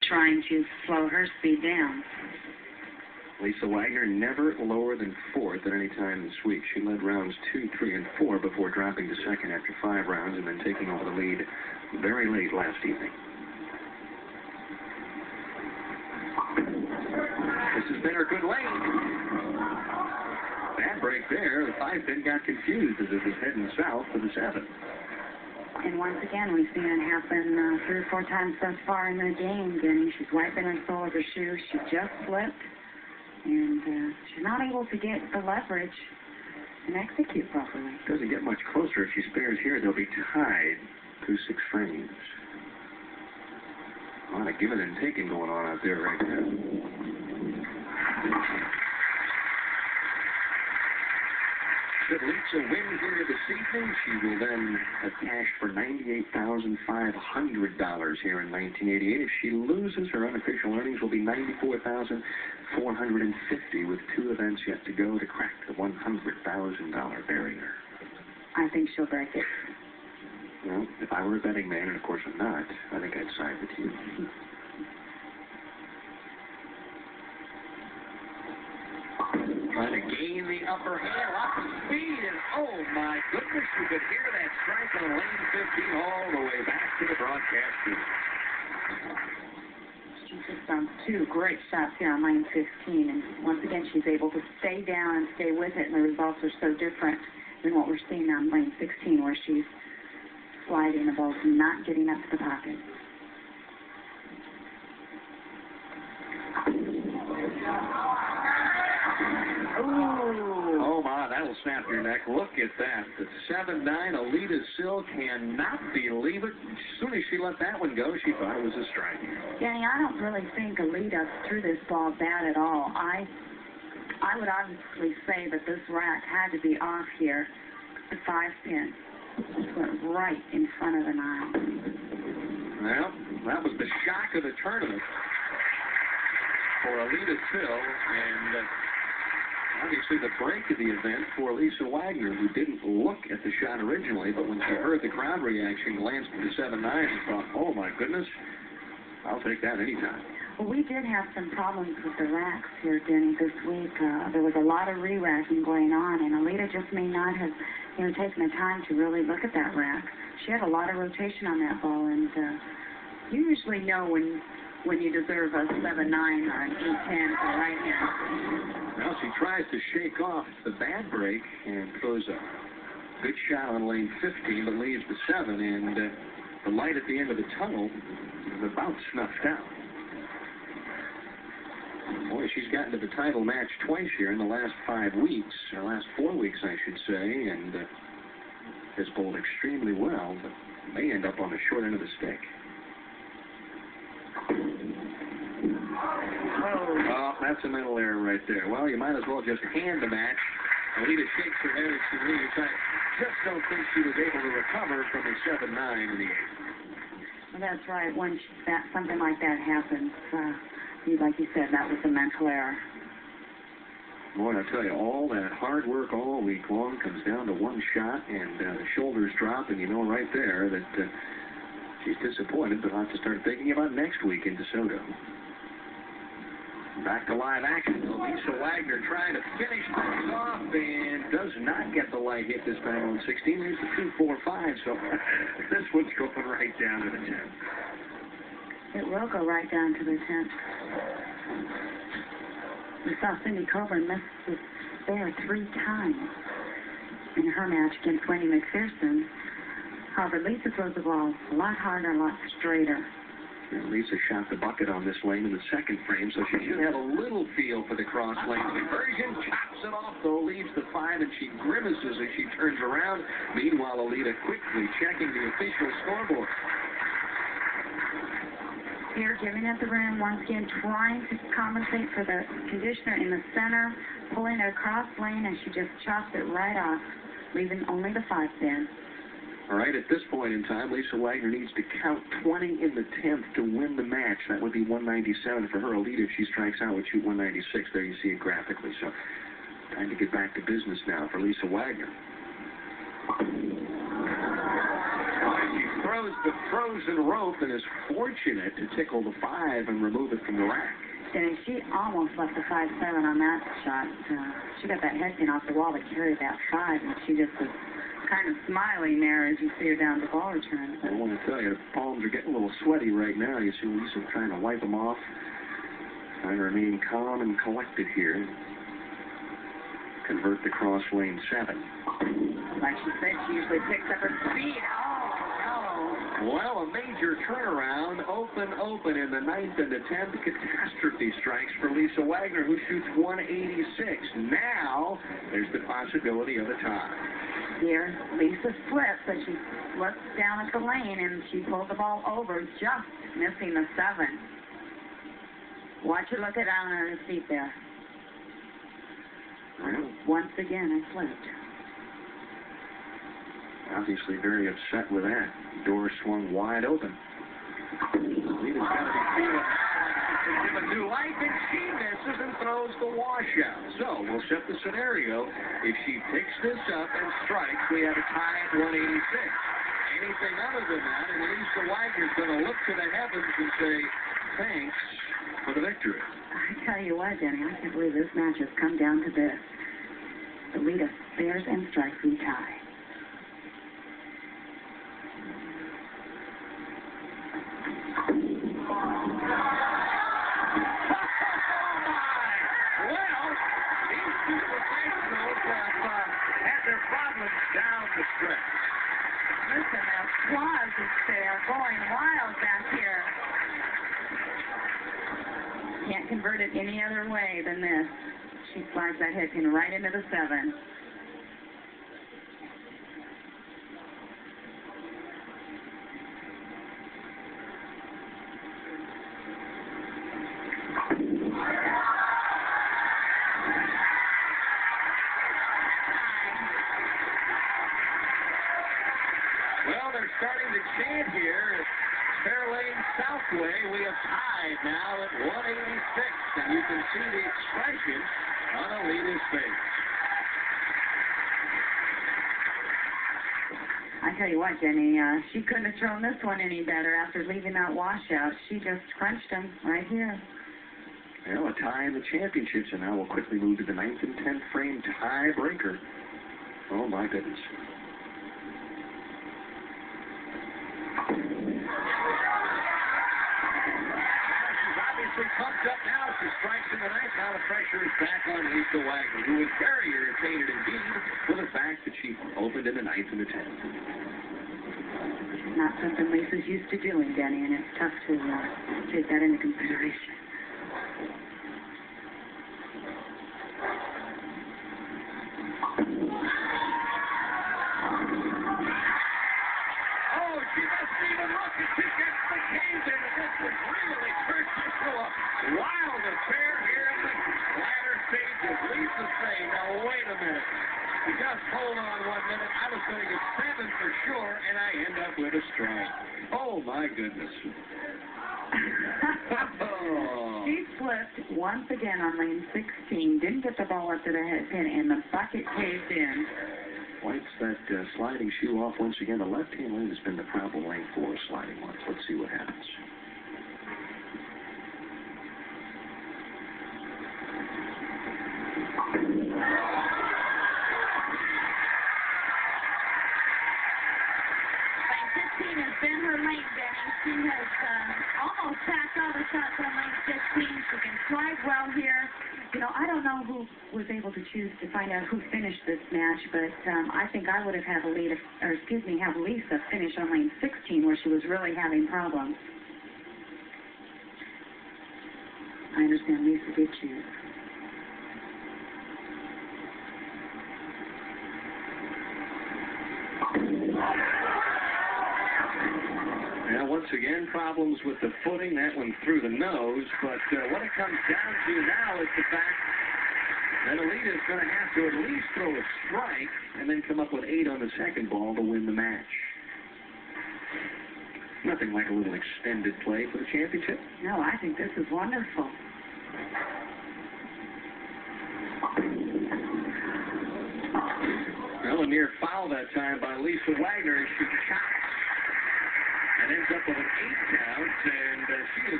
trying to slow her speed down. Lisa Wagner never lower than fourth at any time this week. She led rounds 2, 3, and 4 before dropping to second after 5 rounds and then taking over the lead very late last evening. This has been her good lane. Bad break there. The 5-pin got confused as it was heading south for the 7. And once again, we've seen it happen 3 or 4 times thus far in the game. Denny, she's wiping her sole of her shoe. She just slipped. And she's not able to get the leverage and execute properly. Doesn't get much closer. If she spares here, they'll be tied 2-6 frames. A lot of giving and taking going on out there right now. Should Lisa win here this evening, she will then have cash for $98,500 here in 1988. If she loses, her unofficial earnings will be $94,450 with 2 events yet to go to crack the $100,000 barrier. I think she'll break it. Well, if I were a betting man, and of course I'm not, I think I'd side with you. Trying to gain the upper hand, lots of speed, and oh my goodness, you could hear that strike on lane 15 all the way back to the broadcast booth. She's just done 2 great shots here on lane 15, and once again, she's able to stay down and stay with it, and the results are so different than what we're seeing on lane 16, where she's sliding the ball and not getting up to the pocket. Oh my, that'll snap your neck. Look at that. The 7-9, Aleta still cannot believe it. As soon as she let that one go, she thought it was a strike. Danny, I don't really think Aleta threw this ball bad at all. I would obviously say that this rack had to be off here. The 5-pin went right in front of the 9. Well, that was the shock of the tournament for Aleta Till, and obviously the break of the event for Lisa Wagner, who didn't look at the shot originally, but when she heard the crowd reaction, glanced at the 7-9 and thought, oh my goodness, I'll take that anytime. Well, we did have some problems with the racks here, Denny, this week. There was a lot of re-racking going on, and Aleta just may not have, taken the time to really look at that rack. She had a lot of rotation on that ball, and you usually know when you deserve a 7-9 or an 8-10 for right hand. Well, she tries to shake off the bad break and throws a good shot on lane 15, but leaves the 7, and the light at the end of the tunnel is about snuffed out. Boy, she's gotten to the title match twice here in the last 5 weeks, or last 4 weeks, I should say, and has bowled extremely well, but may end up on the short end of the stick. Oh, that's a mental error right there. Well, you might as well just hand the match. Aleta shakes her head as she leaves. I just don't think she was able to recover from the 7-9 in the 8th. Well, that's right. When something like that happens, like you said, that was a mental error. Boy, I tell you, all that hard work all week long comes down to one shot, and the shoulders drop, and you know right there that she's disappointed, but I'll have to start thinking about next week in DeSoto. Back to live action. Lisa Wagner trying to finish things off and does not get the light hit this time on 16. There's the 2-4-5, so this one's going right down to the 10th. It will go right down to the 10th. We saw Cindy Coburn miss the spare 3 times in her match against Wendy McPherson. However, Lisa throws the ball a lot harder, a lot straighter. Lisa shot the bucket on this lane in the 2nd frame, so she should have a little feel for the cross lane conversion. Chops it off, though, leaves the 5, and she grimaces as she turns around. Meanwhile, Aleta quickly checking the official scoreboard. Here, giving at the rim, once again trying to compensate for the conditioner in the center, pulling it across lane, and she just chops it right off, leaving only the 5-pin. All right, at this point in time, Lisa Wagner needs to count 20 in the 10th to win the match. That would be 197 for her. Aleta, if she strikes out, would shoot 196. There you see it graphically. So time to get back to business now for Lisa Wagner. She throws throws the frozen rope and is fortunate to tickle the 5 and remove it from the rack. Denny, she almost left the 5-7 on that shot. She got that head pin off the wall that carried that 5, and she just was kind of smiling there as you see her down the ball return. I want to tell you, the palms are getting a little sweaty right now. You see Lisa trying to wipe them off. Trying to remain calm and collected here. Convert the cross lane 7. Like she said, she usually picks up her speed. Oh, no. Well, a major turnaround. Open in the 9th and the 10th. Catastrophe strikes for Lisa Wagner, who shoots 186. Now, there's the possibility of a tie. Here, Lisa slips, but she slips down at the lane, and she pulls the ball over, just missing the 7. Watch her look it down on her feet there. Well, once again, I slipped. Obviously very upset with that. Door swung wide open. Lita's got to be feeling give a new life, and she misses and throws the washout. So we'll set the scenario. If she picks this up and strikes, we have a tie at 186. Anything other than that, and Lisa Wagner's going to look to the heavens and say, thanks for the victory. I tell you what, Denny, I can't believe this match has come down to this. Aleta spares and strikes, we tie. Down the stretch. Listen, the applause is there, going wild back here. Can't convert it any other way than this. She slides that head pin right into the 7. Well, they're starting to chant here. Fairlane Southway, we have tied now at 186, and you can see the expression on Aleta's face. I tell you what, Jenny, she couldn't have thrown this one any better after leaving that washout. She just crunched them right here. Well, a tie in the championships, and now we'll quickly move to the 9th and 10th frame tiebreaker. Oh, my goodness. Pumped up now. She strikes in the 9th. Now the pressure is back on Lisa Wagner, who is very irritated indeed with the fact that she opened in the 9th and the 10th. Not something Lisa's used to doing, Denny, and it's tough to take that into consideration. Oh, she doesn't even look as she gets the cave in. This was really turned into a wild affair here in the latter stages. Lisa's saying, now wait a minute. Just hold on 1 minute. I was going to get 7 for sure, and I end up with a strike. Oh, my goodness. She slipped once again on lane 16. Didn't get the ball up to the head pin, and the bucket caved in. Wipes that sliding shoe off once again. The left-hand lane has been the problem lane for sliding ones. Let's see what happens. Been her lane, Denny. She has almost packed all the shots on lane 15. She can slide well here. You know, I don't know who was able to choose to find out who finished this match, but I think I would have had Lisa finish on lane 16, where she was really having problems. I understand Lisa did choose. Now, once again, problems with the footing. That one through the nose. But what it comes down to now is the fact that Aleta is going to have to at least throw a strike and then come up with 8 on the second ball to win the match. Nothing like a little extended play for the championship. No, I think this is wonderful. Well, a near foul that time by Lisa Wagner as she chops and ends up with an 8 count, and she is